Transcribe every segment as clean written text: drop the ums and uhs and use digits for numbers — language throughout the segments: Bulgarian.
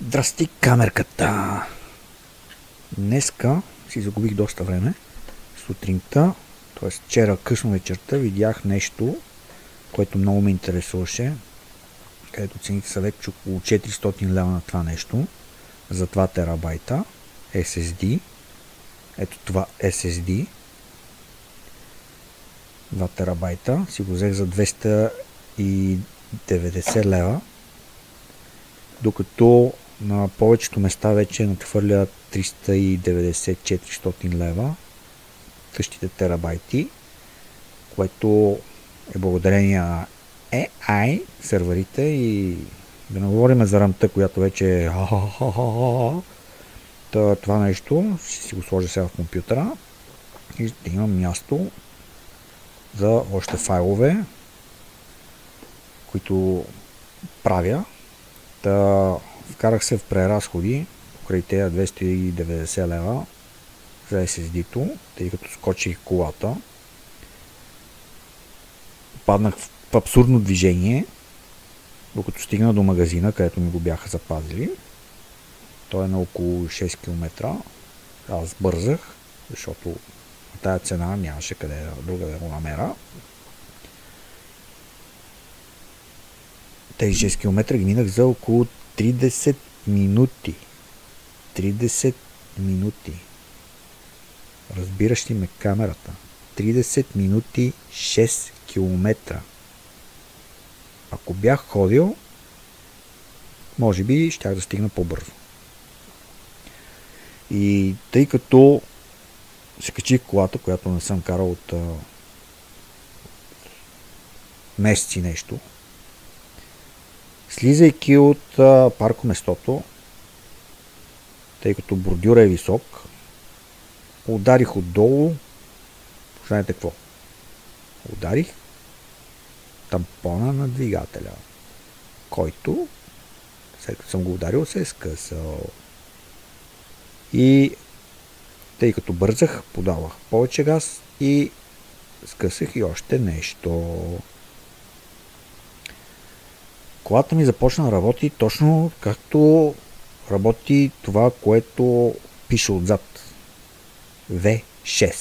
Здрасти, камерката! Днеска си загубих доста време. Сутринта, т.е. вчера късно вечерта, видях нещо, което много ме интересуваше, където цените са вече около 400 лева на това нещо, за 2 терабайта SSD. Ето това SSD. 2 терабайта си го взех за 290 лева, докато на повечето места вече надхвърля 390-400 лева същите терабайти, което е благодарение на AI серверите и да не говорим за рамта, която вече е това нещо ще си го сложа сега в компютъра и ще имам място за още файлове, които правя. Вкарах се в преразходи покрай тези 290 лева за SSD-то, тъй като скочих колата. Паднах в абсурдно движение, докато стигна до магазина, където ми го бяха запазили. Той е на около 6 км. Аз бързах, защото на тая цена нямаше къде друга да го намеря. Тези 6 км ги минах за около 30 минути. 30 минути. Разбираш ли ме камерата? 30 минути 6 км. Ако бях ходил, може би щях да стигна по-бързо. И тъй като се качих колата, която не съм карал от месеци нещо, слизайки от паркоместото, тъй като бордюра е висок, ударих отдолу. Знаете какво? Ударих тампона на двигателя, който, след като съм го ударил, се е скъсал. И тъй като бързах, подавах повече газ и скъсах и още нещо. Колата ми започна да работи точно както работи това, което пише отзад. V6.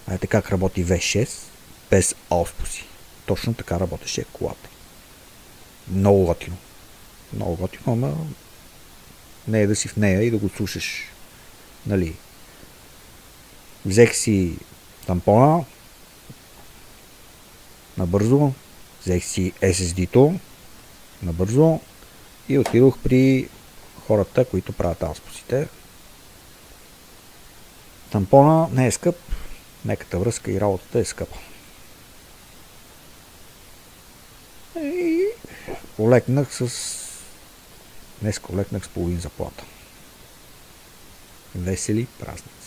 Знаете как работи V6? Без ауспуси. Точно така работеше колата. Много готино. Много готино, ама не е да си в нея и да го слушаш. Нали? Взех си тампона набързо, взех си SSD-то набързо и отидох при хората, които правят ауспусите. Тампона не е скъп, меката връзка и работата е скъпа. И днес олекнах с половин заплата. Весели празници!